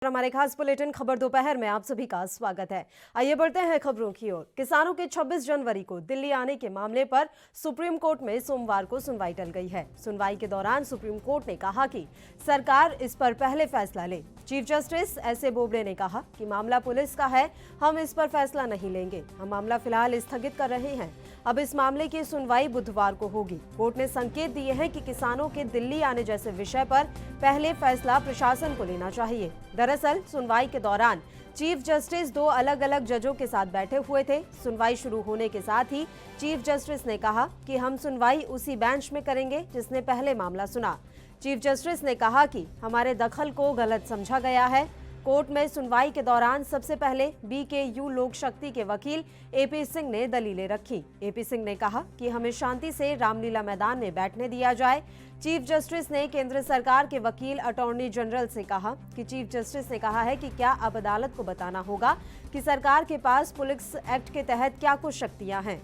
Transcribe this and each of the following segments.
हमारे खास बुलेटिन खबर दोपहर में आप सभी का स्वागत है। आइए बढ़ते हैं खबरों की ओर। किसानों के 26 जनवरी को दिल्ली आने के मामले पर सुप्रीम कोर्ट में सोमवार को सुनवाई टल गई है। सुनवाई के दौरान सुप्रीम कोर्ट ने कहा कि सरकार इस पर पहले फैसला ले। चीफ जस्टिस एसए बोबडे ने कहा कि मामला पुलिस का है, हम इस पर फैसला नहीं लेंगे। हम मामला फिलहाल स्थगित कर रहे हैं। अब इस मामले की सुनवाई बुधवार को होगी। कोर्ट ने संकेत दिए हैं कि किसानों के दिल्ली आने जैसे विषय पर पहले फैसला प्रशासन को लेना चाहिए। दरअसल सुनवाई के दौरान चीफ जस्टिस दो अलग अलग जजों के साथ बैठे हुए थे। सुनवाई शुरू होने के साथ ही चीफ जस्टिस ने कहा कि हम सुनवाई उसी बेंच में करेंगे जिसने पहले मामला सुना। चीफ जस्टिस ने कहा कि हमारे दखल को गलत समझा गया है। कोर्ट में सुनवाई के दौरान सबसे पहले बीकेयू लोक शक्ति के वकील एपी सिंह ने दलीलें रखी। एपी सिंह ने कहा कि हमें शांति से रामलीला मैदान में बैठने दिया जाए। चीफ जस्टिस ने केंद्र सरकार के वकील अटॉर्नी जनरल से कहा कि चीफ जस्टिस ने कहा है कि क्या अब अदालत को बताना होगा कि सरकार के पास पुलिस एक्ट के तहत क्या कुछ शक्तियां हैं।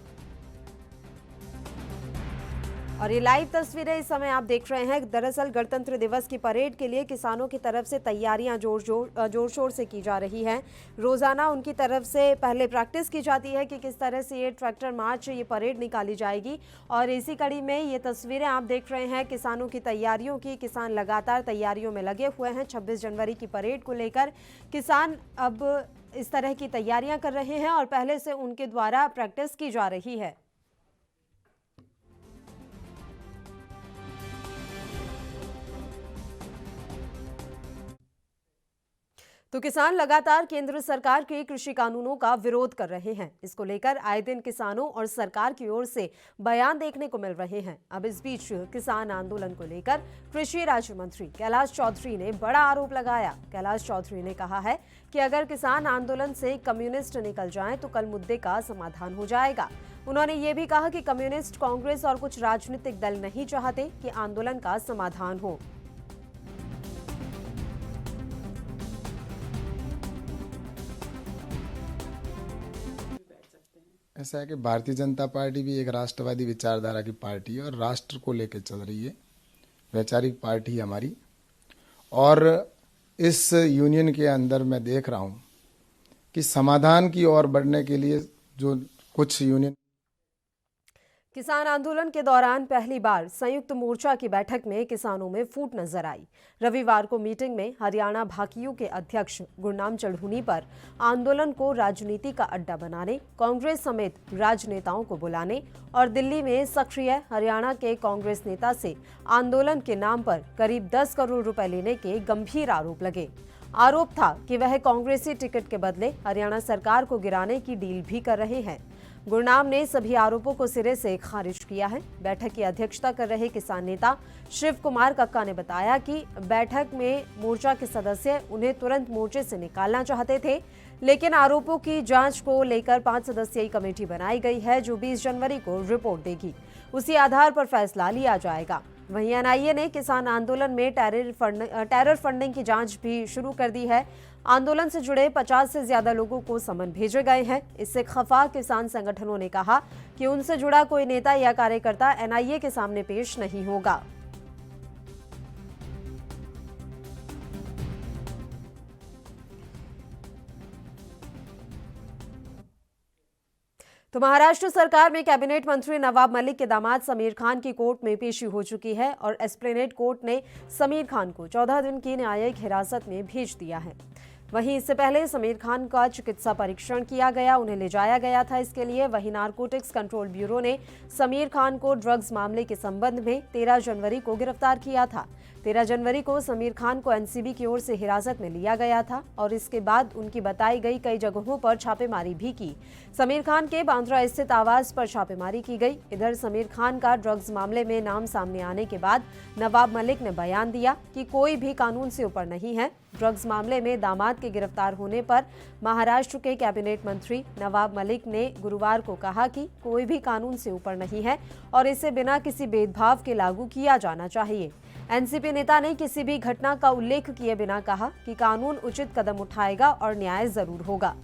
और ये लाइव तस्वीरें इस समय आप देख रहे हैं। दरअसल गणतंत्र दिवस की परेड के लिए किसानों की तरफ से तैयारियां जोर शोर से की जा रही हैं। रोजाना उनकी तरफ से पहले प्रैक्टिस की जाती है कि किस तरह से ये ट्रैक्टर मार्च, ये परेड निकाली जाएगी। और इसी कड़ी में ये तस्वीरें आप देख रहे हैं किसानों की तैयारियों की। किसान लगातार तैयारियों में लगे हुए हैं। 26 जनवरी की परेड को लेकर किसान अब इस तरह की तैयारियां कर रहे हैं और पहले से उनके द्वारा प्रैक्टिस की जा रही है। तो किसान लगातार केंद्र सरकार के कृषि कानूनों का विरोध कर रहे हैं। इसको लेकर आए दिन किसानों और सरकार की ओर से बयान देखने को मिल रहे हैं। अब इस बीच किसान आंदोलन को लेकर कृषि राज्य मंत्री कैलाश चौधरी ने बड़ा आरोप लगाया। कैलाश चौधरी ने कहा है कि अगर किसान आंदोलन से कम्युनिस्ट निकल जाएं तो कल मुद्दे का समाधान हो जाएगा। उन्होंने ये भी कहा कि कम्युनिस्ट, कांग्रेस और कुछ राजनीतिक दल नहीं चाहते कि आंदोलन का समाधान हो। ऐसा है कि भारतीय जनता पार्टी भी एक राष्ट्रवादी विचारधारा की पार्टी है और राष्ट्र को लेकर चल रही है। वैचारिक पार्टी है हमारी। और इस यूनियन के अंदर मैं देख रहा हूँ कि समाधान की ओर बढ़ने के लिए जो कुछ यूनियन किसान आंदोलन के दौरान पहली बार संयुक्त मोर्चा की बैठक में किसानों में फूट नजर आई। रविवार को मीटिंग में हरियाणा भाकियू के अध्यक्ष गुरनाम चढ़ूनी पर आंदोलन को राजनीति का अड्डा बनाने, कांग्रेस समेत राजनेताओं को बुलाने और दिल्ली में सक्रिय हरियाणा के कांग्रेस नेता से आंदोलन के नाम पर करीब 10 करोड़ रुपए लेने के गंभीर आरोप लगे। आरोप था कि वह कांग्रेसी टिकट के बदले हरियाणा सरकार को गिराने की डील भी कर रहे हैं। गुरनाम ने सभी आरोपों को सिरे से खारिज किया है। बैठक की अध्यक्षता कर रहे किसान नेता शिव कुमार कक्का ने बताया कि बैठक में मोर्चा के सदस्य उन्हें तुरंत मोर्चे से निकालना चाहते थे, लेकिन आरोपों की जांच को लेकर 5 सदस्यीय कमेटी बनाई गई है जो 20 जनवरी को रिपोर्ट देगी। उसी आधार पर फैसला लिया जाएगा। वहीं एनआईए ने किसान आंदोलन में टेरर फंडिंग की जांच भी शुरू कर दी है। आंदोलन से जुड़े 50 से ज्यादा लोगों को समन भेजे गए हैं। इससे खफा किसान संगठनों ने कहा कि उनसे जुड़ा कोई नेता या कार्यकर्ता एनआईए के सामने पेश नहीं होगा। तो महाराष्ट्र सरकार में कैबिनेट मंत्री नवाब मलिक के दामाद समीर खान की कोर्ट में पेशी हो चुकी है और एस्प्लेनेड कोर्ट ने समीर खान को 14 दिन की न्यायिक हिरासत में भेज दिया है। वहीं इससे पहले समीर खान का चिकित्सा परीक्षण किया गया, उन्हें ले जाया गया था इसके लिए। वहीं नारकोटिक्स कंट्रोल ब्यूरो ने समीर खान को ड्रग्स मामले के संबंध में 13 जनवरी को गिरफ्तार किया था। 13 जनवरी को समीर खान को एनसीबी की ओर से हिरासत में लिया गया था और इसके बाद उनकी बताई गई कई जगहों पर छापेमारी भी की। समीर खान के बांद्रा स्थित आवास पर छापेमारी की गई। इधर समीर खान का ड्रग्स मामले में नाम सामने आने के बाद नवाब मलिक ने बयान दिया कि कोई भी कानून से ऊपर नहीं है। ड्रग्स मामले में दामाद के गिरफ्तार होने पर महाराष्ट्र के कैबिनेट मंत्री नवाब मलिक ने गुरुवार को कहा कि कोई भी कानून से ऊपर नहीं है और इसे बिना किसी भेदभाव के लागू किया जाना चाहिए। एनसीपी नेता ने किसी भी घटना का उल्लेख किए बिना कहा कि कानून उचित कदम उठाएगा और न्याय जरूर होगा।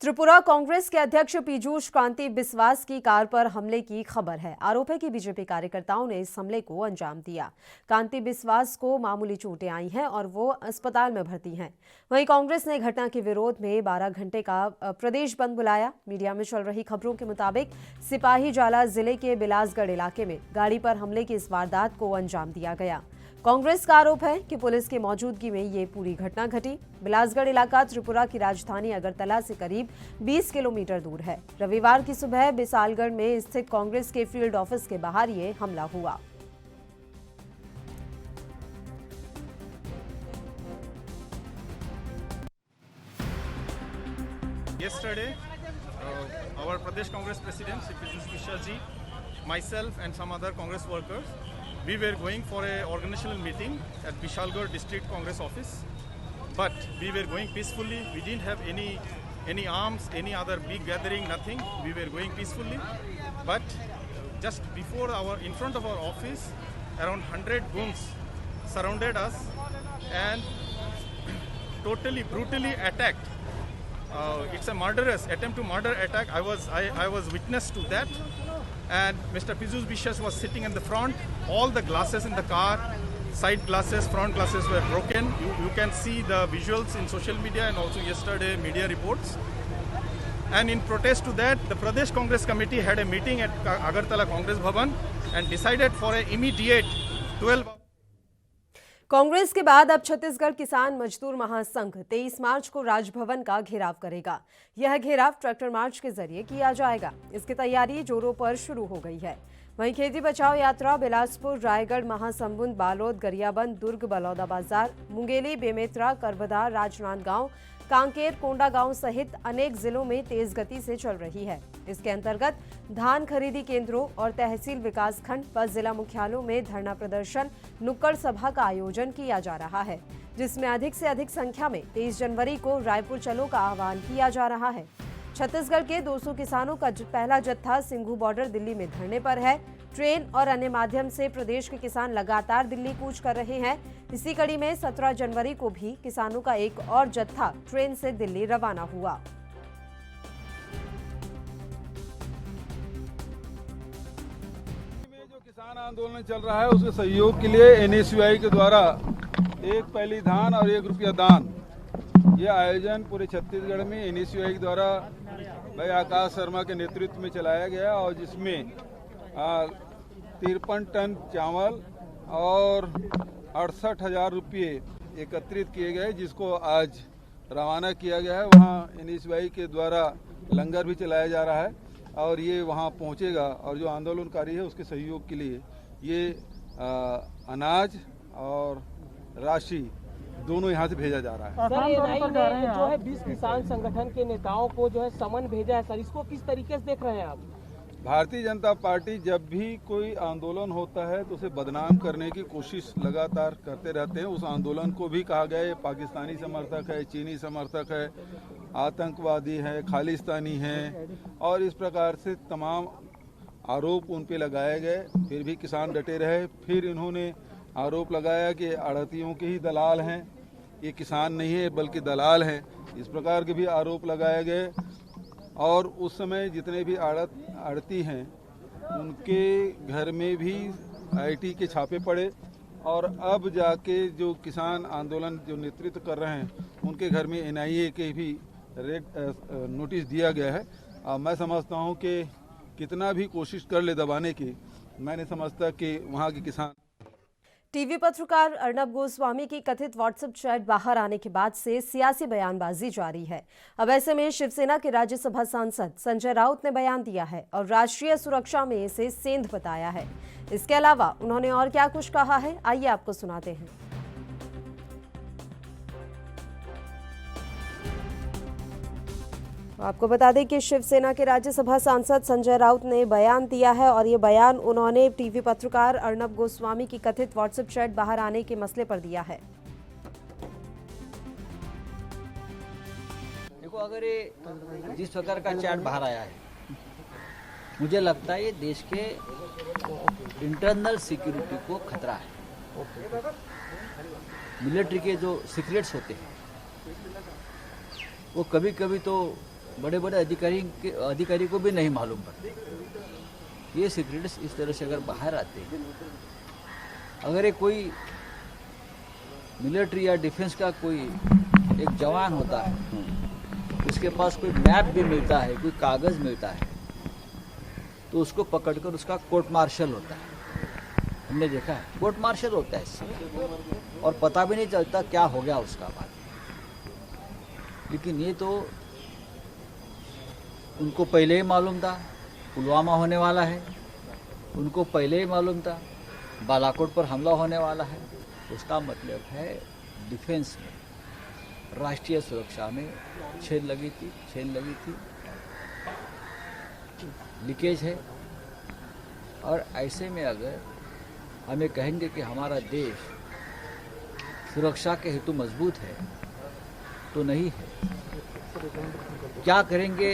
त्रिपुरा कांग्रेस के अध्यक्ष पीयूष कांति बिस्वास की कार पर हमले की खबर है। आरोप है कि बीजेपी कार्यकर्ताओं ने इस हमले को अंजाम दिया। कांति बिस्वास को मामूली चोटें आई हैं और वो अस्पताल में भर्ती हैं। वहीं कांग्रेस ने घटना के विरोध में 12 घंटे का प्रदेश बंद बुलाया। मीडिया में चल रही खबरों के मुताबिक सिपाही जाला जिले के बिलासगढ़ इलाके में गाड़ी पर हमले की इस वारदात को अंजाम दिया गया। कांग्रेस का आरोप है कि पुलिस की मौजूदगी में ये पूरी घटना घटी। बिलासगढ़ इलाका त्रिपुरा की राजधानी अगरतला से करीब 20 किलोमीटर दूर है। रविवार की सुबह बिसालगढ़ में स्थित कांग्रेस के फील्ड ऑफिस के बाहर ये हमला हुआ। Yesterday, our Pradesh Congress President, Shri Piyush Mishra ji, myself and some other Congress workers, we were going for a organizational meeting at Bishalgarh District Congress office, but we were going peacefully. We didn't have any arms, any other big gathering, nothing. We were going peacefully, but just before in front of our office, around 100 goons surrounded us and totally brutally attacked. It's a murderous attempt to murder attack. I was witness to that, and Mr. Piyush Mishra was sitting in the front. All the glasses in the car, side glasses, front glasses were broken. You can see the visuals in social media and also yesterday media reports. And in protest to that, the Pradesh Congress Committee had a meeting at Agartala Congress Bhavan and decided for an immediate 12 Congress के बाद अब छत्तीसगढ़ किसान मजदूर महासंघ 23 मार्च को राजभवन का घेराव करेगा। यह घेराव ट्रैक्टर मार्च के जरिए किया जाएगा। इसकी तैयारी जोरों पर शुरू हो गई है। वहीं खेती बचाओ यात्रा बिलासपुर, रायगढ़, महासमुंद, बालोद, गरियाबंद, दुर्ग, बलौदाबाजार, मुंगेली, बेमेतरा, करबदा, राजनांदगांव, कांकेर, कोंडागांव सहित अनेक जिलों में तेज गति से चल रही है। इसके अंतर्गत धान खरीदी केंद्रों और तहसील विकास खंड पर जिला मुख्यालयों में धरना प्रदर्शन, नुक्कड़ सभा का आयोजन किया जा रहा है, जिसमें अधिक से अधिक संख्या में 23 जनवरी को रायपुर चलो का आह्वान किया जा रहा है। छत्तीसगढ़ के 200 किसानों का पहला जत्था सिंघू बॉर्डर दिल्ली में धरने पर है। ट्रेन और अन्य माध्यम से प्रदेश के किसान लगातार दिल्ली कूच कर रहे हैं। इसी कड़ी में 17 जनवरी को भी किसानों का एक और जत्था ट्रेन से दिल्ली रवाना हुआ। जो किसान आंदोलन चल रहा है उसके सहयोग के लिए NSUI के द्वारा एक पहली धान और 1 रुपया दान, ये आयोजन पूरे छत्तीसगढ़ में NSUI के द्वारा भाई आकाश शर्मा के नेतृत्व में चलाया गया और जिसमें 53 टन चावल और 68,000 रुपये एकत्रित किए गए, जिसको आज रवाना किया गया है। वहाँ NSUI के द्वारा लंगर भी चलाया जा रहा है और ये वहाँ पहुँचेगा और जो आंदोलनकारी है उसके सहयोग के लिए ये अनाज और राशि दोनों यहाँ से भेजा जा रहा है। सर, एनआई ने जो है 20 किसान संगठन के नेताओं को जो है समन भेजा है सर, इसको किस तरीके से देख रहे हैं आप? भारतीय जनता पार्टी जब भी कोई आंदोलन होता है तो उसे बदनाम करने की कोशिश लगातार करते रहते हैं। उस आंदोलन को भी कहा गया है पाकिस्तानी समर्थक है, चीनी समर्थक है, आतंकवादी है, खालिस्तानी है और इस प्रकार से तमाम आरोप उन पे लगाए गए। फिर भी किसान डटे रहे। फिर इन्होंने आरोप लगाया कि आड़तियों के ही दलाल हैं, ये किसान नहीं है बल्कि दलाल हैं। इस प्रकार के भी आरोप लगाए गए और उस समय जितने भी आड़ती हैं उनके घर में भी IT के छापे पड़े और अब जाके जो किसान आंदोलन जो नेतृत्व कर रहे हैं उनके घर में NIA के भी नोटिस दिया गया है। मैं समझता हूं कि कितना भी कोशिश कर ले दबाने की, मैं नहीं समझता कि वहाँ के किसान। टीवी पत्रकार अर्नब गोस्वामी की कथित व्हाट्सएप चैट बाहर आने के बाद से सियासी बयानबाजी जारी है। अब ऐसे में शिवसेना के राज्यसभा सांसद संजय राउत ने बयान दिया है और राष्ट्रीय सुरक्षा में इसे सेंध बताया है। इसके अलावा उन्होंने और क्या कुछ कहा है, आइए आपको सुनाते हैं। आपको बता दें कि शिवसेना के राज्यसभा सांसद संजय राउत ने बयान दिया है और ये बयान उन्होंने टीवी पत्रकार अर्नब गोस्वामी की कथित व्हाट्सएप चैट बाहर आने के मसले पर दिया है। देखो, अगर ये जिस प्रकार का चैट बाहर आया है, मुझे लगता है ये देश के इंटरनल सिक्योरिटी को खतरा है। मिलिट्री के जो सीक्रेट्स होते हैं वो कभी कभी तो बड़े बड़े अधिकारी को भी नहीं मालूम पड़ते। ये सीक्रेट्स इस तरह से अगर बाहर आते हैं, अगर ये कोई मिलिट्री या डिफेंस का कोई एक जवान होता है, उसके पास कोई मैप भी मिलता है, कोई कागज मिलता है, तो उसको पकड़कर उसका कोर्ट मार्शल होता है। हमने देखा है कोर्ट मार्शल होता है इससे, और पता भी नहीं चलता क्या हो गया उसका बाद। लेकिन ये तो उनको पहले ही मालूम था पुलवामा होने वाला है, उनको पहले ही मालूम था बालाकोट पर हमला होने वाला है। उसका मतलब है डिफेंस में, राष्ट्रीय सुरक्षा में छेद लगी थी, लीकेज है। और ऐसे में अगर हमें कहेंगे कि हमारा देश सुरक्षा के हेतु मजबूत है, तो नहीं है। क्या करेंगे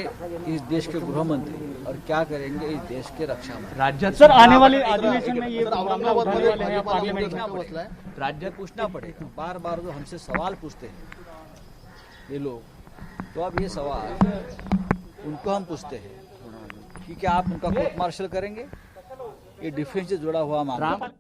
इस देश के गृह मंत्री और क्या करेंगे इस देश के रक्षा मंत्री? राज्य सर आने वाले अधिवेशन में ये मामला उठाने वाले हैं पार्लियामेंट में। राज्य पूछना पड़ेगा। बार बार जो हमसे सवाल पूछते हैं ये लोग, तो अब ये सवाल उनको हम पूछते हैं कि क्या आप उनका कोर्ट मार्शल करेंगे? ये डिफेंस से जुड़ा हुआ मामला।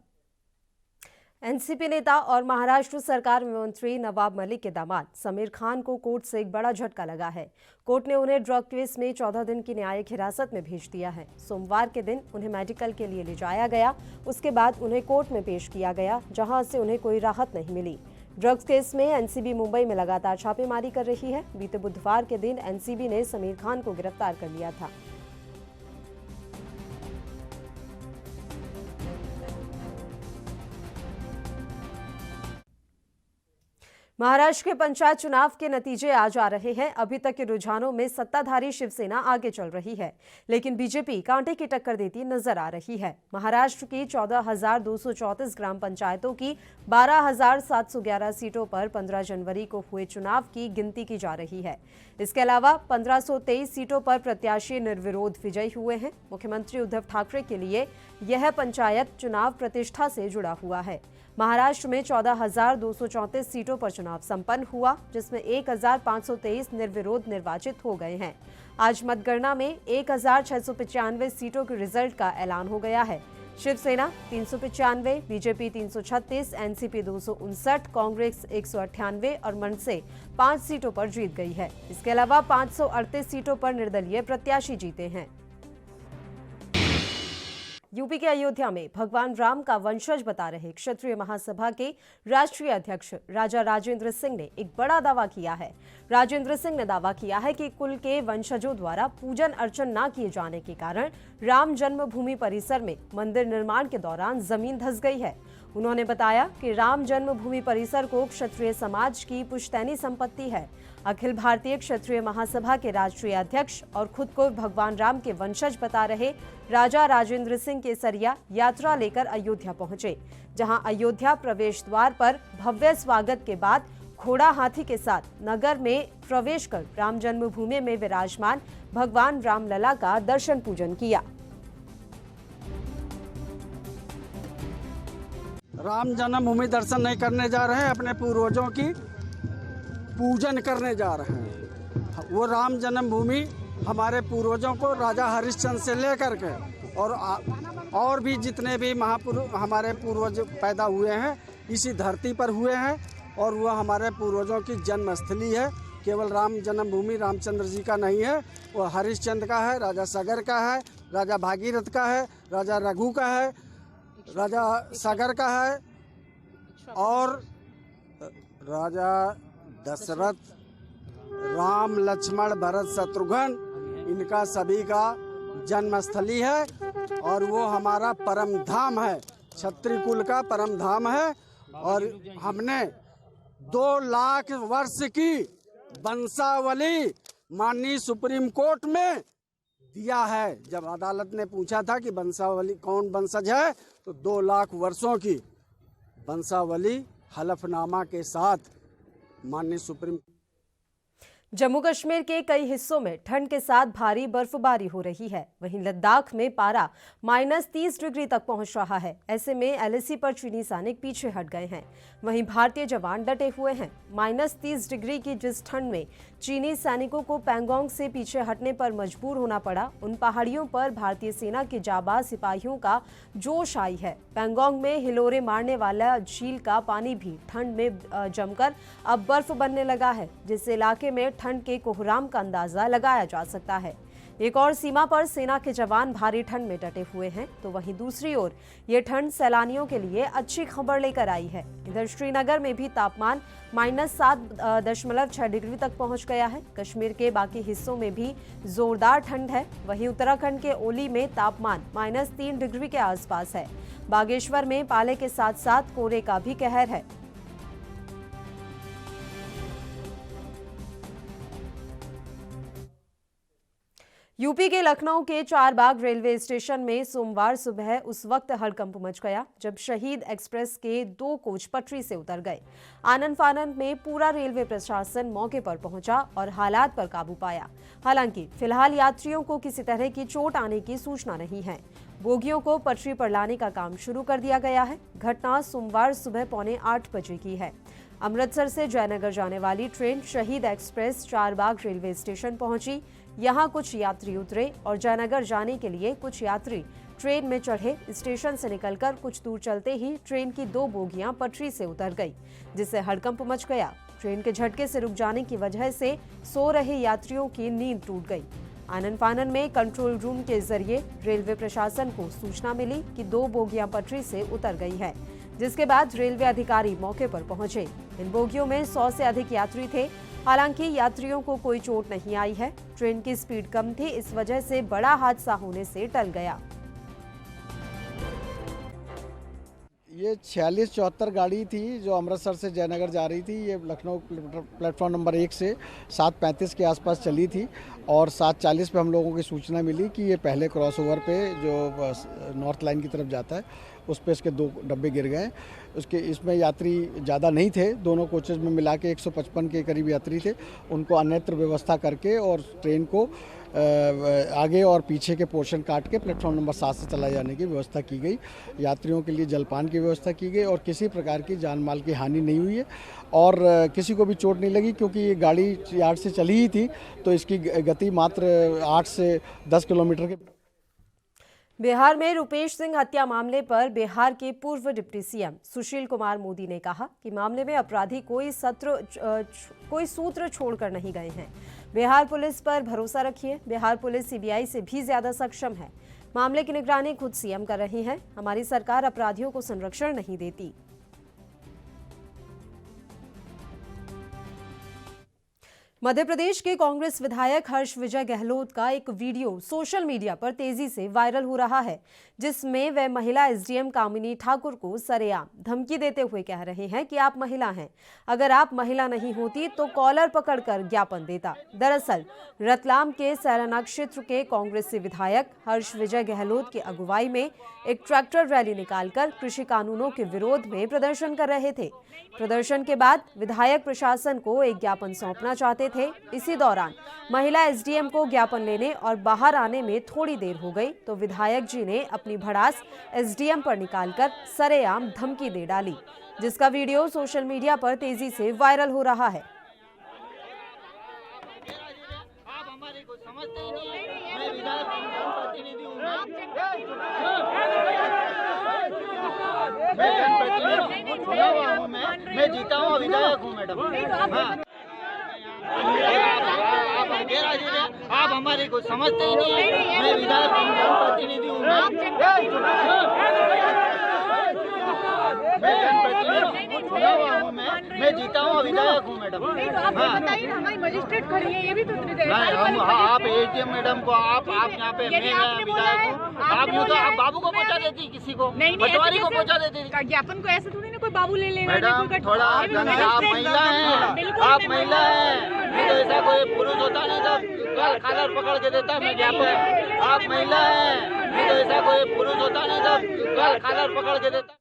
एनसीपी नेता और महाराष्ट्र सरकार में मंत्री नवाब मलिक के दामाद समीर खान को कोर्ट से एक बड़ा झटका लगा है। कोर्ट ने उन्हें ड्रग केस में 14 दिन की न्यायिक हिरासत में भेज दिया है। सोमवार के दिन उन्हें मेडिकल के लिए ले जाया गया, उसके बाद उन्हें कोर्ट में पेश किया गया, जहां से उन्हें कोई राहत नहीं मिली। ड्रग्स केस में एनसीबी मुंबई में लगातार छापेमारी कर रही है। बीते बुधवार के दिन एनसीबी ने समीर खान को गिरफ्तार कर लिया था। महाराष्ट्र के पंचायत चुनाव के नतीजे आज आ रहे हैं। अभी तक के रुझानों में सत्ताधारी शिवसेना आगे चल रही है, लेकिन बीजेपी कांटे की टक्कर देती नजर आ रही है। महाराष्ट्र की 14,234 ग्राम पंचायतों की 12,711 सीटों पर 15 जनवरी को हुए चुनाव की गिनती की जा रही है। इसके अलावा 1523 सीटों पर प्रत्याशी निर्विरोध विजयी हुए हैं। मुख्यमंत्री उद्धव ठाकरे के लिए यह पंचायत चुनाव प्रतिष्ठा से जुड़ा हुआ है। महाराष्ट्र में 14,234 सीटों पर चुनाव संपन्न हुआ, जिसमें 1,523 निर्विरोध निर्वाचित हो गए हैं। आज मतगणना में 1,695 सीटों के रिजल्ट का ऐलान हो गया है। शिवसेना 395, बीजेपी 336, एनसीपी 259, कांग्रेस 198 और मनसे 5 सीटों पर जीत गई है। इसके अलावा 538 सीटों पर निर्दलीय प्रत्याशी जीते हैं। यूपी के अयोध्या में भगवान राम का वंशज बता रहे क्षत्रिय महासभा के राष्ट्रीय अध्यक्ष राजा राजेंद्र सिंह ने एक बड़ा दावा किया है। राजेंद्र सिंह ने दावा किया है कि कुल के वंशजों द्वारा पूजन अर्चन न किए जाने के कारण राम जन्मभूमि परिसर में मंदिर निर्माण के दौरान जमीन धंस गई है। उन्होंने बताया कि राम जन्मभूमि परिसर को क्षत्रिय समाज की पुश्तैनी संपत्ति है। अखिल भारतीय क्षत्रिय महासभा के राष्ट्रीय अध्यक्ष और खुद को भगवान राम के वंशज बता रहे राजा राजेंद्र सिंह केसरिया यात्रा लेकर अयोध्या पहुंचे, जहां अयोध्या प्रवेश द्वार पर भव्य स्वागत के बाद घोड़ा हाथी के साथ नगर में प्रवेश कर राम जन्मभूमि में विराजमान भगवान रामलला का दर्शन पूजन किया। राम जन्मभूमि दर्शन नहीं करने जा रहे हैं, अपने पूर्वजों की पूजन करने जा रहे हैं। वो राम जन्मभूमि हमारे पूर्वजों को राजा हरिश्चंद्र से लेकर के और भी जितने भी महापुरुष हमारे पूर्वज पैदा हुए हैं इसी धरती पर हुए हैं, और वह हमारे पूर्वजों की जन्मस्थली है। केवल राम जन्मभूमि रामचंद्र जी का नहीं है, वो हरिश्चंद्र का है, राजा सगर का है, राजा भागीरथ का है, राजा रघु का है, राजा सागर का है, और राजा दशरथ, राम, लक्ष्मण, भरत, शत्रुघ्न, इनका सभी का जन्मस्थली है। और वो हमारा परम धाम है, क्षत्रिय कुल का परम धाम है। और हमने 2 लाख वर्ष की वंशावली माननीय सुप्रीम कोर्ट में दिया है। जब अदालत ने पूछा था कि वंशावली कौन वंशज है, तो 2 लाख वर्षों की वंशावली हलफनामा के साथ माननीय सुप्रीम। जम्मू कश्मीर के कई हिस्सों में ठंड के साथ भारी बर्फबारी हो रही है। वहीं लद्दाख में पारा -30 डिग्री तक पहुंच रहा है। ऐसे में एलएसी पर चीनी सैनिक पीछे हट गए हैं। वहीं भारतीय जवान डटे हुए हैं। -30 डिग्री की जिस ठंड में चीनी सैनिकों को पैंगोंग से पीछे हटने पर मजबूर होना पड़ा। उन पहाड़ियों पर भारतीय सेना के जाबाज सिपाहियों का जोश आई है। पैंगोंग में हिलोरे मारने वाला झील का पानी भी ठंड में जमकर अब बर्फ बनने लगा है, जिससे इलाके में ठंड के कोहराम का अंदाजा लगाया जा सकता है। एक और सीमा पर सेना के जवान भारी ठंड में डटे हुए हैं, तो वहीं दूसरी ओर ये ठंड सैलानियों के लिए अच्छी खबर लेकर आई है। इधर श्रीनगर में भी तापमान -7.6 डिग्री तक पहुंच गया है। कश्मीर के बाकी हिस्सों में भी जोरदार ठंड है। वहीं उत्तराखंड के ओली में तापमान -3 डिग्री के आसपास है। बागेश्वर में पाले के साथ साथ कोहरे का भी कहर है। यूपी के लखनऊ के चारबाग रेलवे स्टेशन में सोमवार सुबह उस वक्त हड़कंप मच गया जब शहीद एक्सप्रेस के 2 कोच पटरी से उतर गए। आनन फानन में पूरा रेलवे प्रशासन मौके पर पहुंचा और हालात पर काबू पाया। हालांकि फिलहाल यात्रियों को किसी तरह की चोट आने की सूचना नहीं है। बोगियों को पटरी पर लाने का काम शुरू कर दिया गया है। घटना सोमवार सुबह 7:45 बजे की है। अमृतसर से जयनगर जाने वाली ट्रेन शहीद एक्सप्रेस चारबाग रेलवे स्टेशन पहुंची। यहां कुछ यात्री उतरे और जयनगर जाने के लिए कुछ यात्री ट्रेन में चढ़े। स्टेशन से निकलकर कुछ दूर चलते ही ट्रेन की 2 बोगियां पटरी से उतर गई, जिससे हड़कंप मच गया। ट्रेन के झटके से रुक जाने की वजह से सो रहे यात्रियों की नींद टूट गई। आनन फानन में कंट्रोल रूम के जरिए रेलवे प्रशासन को सूचना मिली कि 2 बोगियां पटरी से उतर गई है, जिसके बाद रेलवे अधिकारी मौके पर पहुंचे। इन बोगियों में 100 से अधिक यात्री थे। हालांकि यात्रियों को कोई चोट नहीं आई है। ट्रेन की स्पीड कम थी, इस वजह से बड़ा हादसा होने से टल गया। ये 4674 गाड़ी थी जो अमृतसर से जयनगर जा रही थी। ये लखनऊ प्लेटफॉर्म नंबर 1 से 7:35 के आसपास चली थी और 7:40 पे हम लोगों की सूचना मिली कि ये पहले क्रॉसओवर पे जो नॉर्थ लाइन की तरफ जाता है उस पे इसके 2 डब्बे गिर गए। इसमें यात्री ज़्यादा नहीं थे। दोनों कोचेज में मिला के 155 के करीब यात्री थे। उनको अन्यत्र व्यवस्था करके और ट्रेन को आगे और पीछे के पोर्शन काट के प्लेटफॉर्म नंबर 7 से चला जाने की व्यवस्था की गई। यात्रियों के लिए जलपान की व्यवस्था की गई और किसी प्रकार की जान माल की हानि नहीं हुई है और किसी को भी चोट नहीं लगी, क्योंकि ये गाड़ी यार्ड से चली ही थी तो इसकी गति मात्र 8 से 10 किलोमीटर के। बिहार में रुपेश सिंह हत्या मामले पर बिहार के पूर्व डिप्टी सीएम सुशील कुमार मोदी ने कहा कि मामले में अपराधी कोई सूत्र छोड़कर नहीं गए हैं। बिहार पुलिस पर भरोसा रखिए। बिहार पुलिस सीबीआई से भी ज्यादा सक्षम है। मामले की निगरानी खुद सीएम कर रही है। हमारी सरकार अपराधियों को संरक्षण नहीं देती। मध्य प्रदेश के कांग्रेस विधायक हर्ष विजय गहलोत का एक वीडियो सोशल मीडिया पर तेजी से वायरल हो रहा है, जिसमें वह महिला एसडीएम कामिनी ठाकुर को सरेआम धमकी देते हुए कह रहे हैं कि आप महिला हैं, अगर आप महिला नहीं होती तो कॉलर पकड़कर ज्ञापन देता। दरअसल रतलाम के सैराना क्षेत्र के कांग्रेसी विधायक हर्ष विजय गहलोत की अगुवाई में एक ट्रैक्टर रैली निकालकर कृषि कानूनों के विरोध में प्रदर्शन कर रहे थे। प्रदर्शन के बाद विधायक प्रशासन को एक ज्ञापन सौंपना चाहते थे। इसी दौरान महिला एसडीएम को ज्ञापन लेने और बाहर आने में थोड़ी देर हो गई तो विधायक जी ने अपनी भड़ास एसडीएम पर निकालकर सरेआम धमकी दे डाली, जिसका वीडियो सोशल मीडिया पर तेजी से वायरल हो रहा है। मैं जीता हूँ, विधायक हूँ मैडम। आप हमारी को समझते ही नहीं है। मैं विधायक जनप्रतिनिधि हूँ। मैं जनप्रतिनिधि चुना हुआ हूँ। मैं जीता हूँ, विधायक हूँ मैडम। आप बताइए ना, हमारी मजिस्ट्रेट खड़ी है, ये भी तो आप एटीएम मैडम को आप यहाँ पे मैं विधायक हूँ। आप यूँ तो आप बाबू को पहुँचा देती, किसी को पटवारी को पहुँचा देती। ज्ञापन को ऐसे थोड़ी ना कोई बाबू ले लेगा। मैडम थोड़ा आप महिला हैं, आप महिला हैं। तो ऐसा कोई पुरुष होता नहीं तो कॉलर पकड़ के देता मैं ज्ञापन। आप महिला हैं, तो ऐसा कोई पुरुष होता नहीं तो कॉलर पकड़ के देता।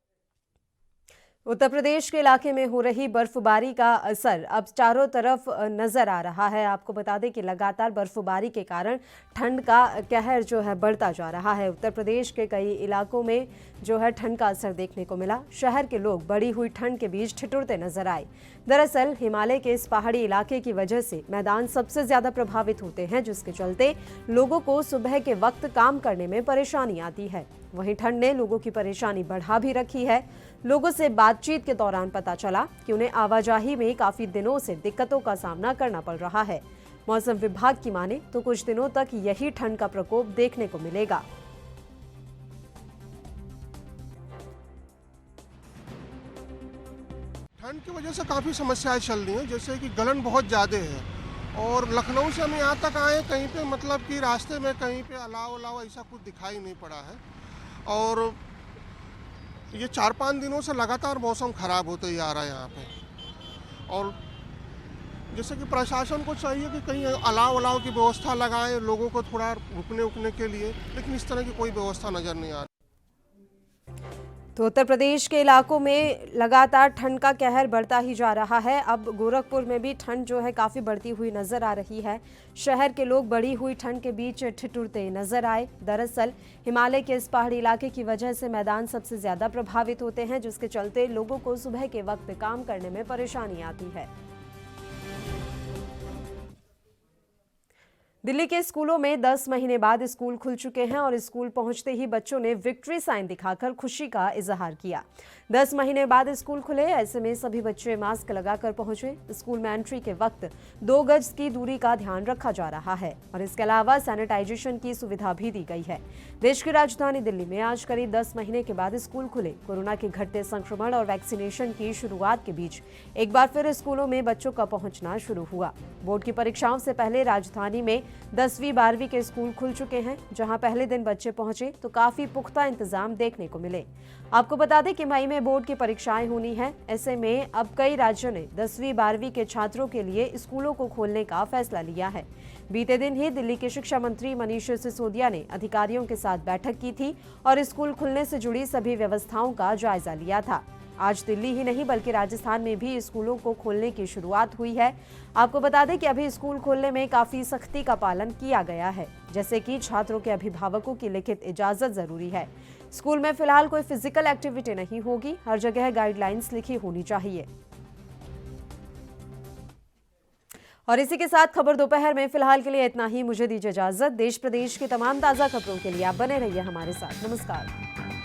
उत्तर प्रदेश के इलाके में हो रही बर्फबारी का असर अब चारों तरफ नजर आ रहा है। आपको बता दें कि लगातार बर्फबारी के कारण ठंड का कहर जो है बढ़ता जा रहा है। उत्तर प्रदेश के कई इलाकों में जो है ठंड का असर देखने को मिला। शहर के लोग बढ़ी हुई ठंड के बीच ठिठुरते नजर आए। दरअसल हिमालय के इस पहाड़ी इलाके की वजह से मैदान सबसे ज्यादा प्रभावित होते हैं, जिसके चलते लोगों को सुबह के वक्त काम करने में परेशानी आती है। वहीं ठंड ने लोगों की परेशानी बढ़ा भी रखी है। लोगों से बातचीत के दौरान पता चला कि उन्हें आवाजाही में काफी दिनों से दिक्कतों का सामना करना पड़ रहा है। मौसम विभाग की माने तो कुछ दिनों तक यही ठंड का प्रकोप देखने को मिलेगा। ठंड की वजह से काफ़ी समस्याएं चल रही हैं, जैसे कि गलन बहुत ज़्यादा है। और लखनऊ से हम यहाँ तक आए, कहीं पे मतलब कि रास्ते में कहीं पे अलाव ऐसा कुछ दिखाई नहीं पड़ा है। और ये 4-5 दिनों से लगातार मौसम ख़राब होते ही आ रहा है यहाँ पे। और जैसे कि प्रशासन को चाहिए कि कहीं अलाव की व्यवस्था लगाएं लोगों को थोड़ा रुकने उकने के लिए, लेकिन इस तरह की कोई व्यवस्था नज़र नहीं आ रही। तो उत्तर प्रदेश के इलाकों में लगातार ठंड का कहर बढ़ता ही जा रहा है। अब गोरखपुर में भी ठंड जो है काफ़ी बढ़ती हुई नजर आ रही है। शहर के लोग बढ़ी हुई ठंड के बीच ठिठुरते नजर आए। दरअसल हिमालय के इस पहाड़ी इलाके की वजह से मैदान सबसे ज़्यादा प्रभावित होते हैं, जिसके चलते लोगों को सुबह के वक्त काम करने में परेशानी आती है। दिल्ली के स्कूलों में 10 महीने बाद स्कूल खुल चुके हैं और स्कूल पहुंचते ही बच्चों ने विक्ट्री साइन दिखाकर खुशी का इजहार किया। 10 महीने बाद स्कूल खुले, ऐसे में सभी बच्चे मास्क लगाकर पहुंचे। स्कूल में एंट्री के वक्त 2 गज की दूरी का ध्यान रखा जा रहा है और इसके अलावा सैनिटाइजेशन की सुविधा भी दी गई है। देश की राजधानी दिल्ली में आज करीब 10 महीने के बाद स्कूल खुले। कोरोना के घटते संक्रमण और वैक्सीनेशन की शुरुआत के बीच एक बार फिर स्कूलों में बच्चों का पहुंचना शुरू हुआ। बोर्ड की परीक्षाओं से पहले राजधानी में 10वीं 12वीं के स्कूल खुल चुके हैं। जहां पहले दिन बच्चे पहुंचे तो काफी पुख्ता इंतजाम देखने को मिले। आपको बता दें कि मई में बोर्ड की परीक्षाएं होनी है। ऐसे में अब कई राज्यों ने 10वीं 12वीं के छात्रों के लिए स्कूलों को खोलने का फैसला लिया है। बीते दिन ही दिल्ली के शिक्षा मंत्री मनीष सिसोदिया ने अधिकारियों के साथ बैठक की थी और स्कूल खुलने से जुड़ी सभी व्यवस्थाओं का जायजा लिया था। आज दिल्ली ही नहीं बल्कि राजस्थान में भी स्कूलों को खोलने की शुरुआत हुई है। आपको बता दें कि अभी स्कूल खोलने में काफी सख्ती का पालन किया गया है, जैसे कि छात्रों के अभिभावकों की लिखित इजाजत जरूरी है। स्कूल में फिलहाल कोई फिजिकल एक्टिविटी नहीं होगी। हर जगह गाइडलाइंस लिखी होनी चाहिए। और इसी के साथ खबर दोपहर में फिलहाल के लिए इतना ही। मुझे दीजिए इजाजत। देश प्रदेश की तमाम ताजा खबरों के लिए आप बने रहिए हमारे साथ। नमस्कार।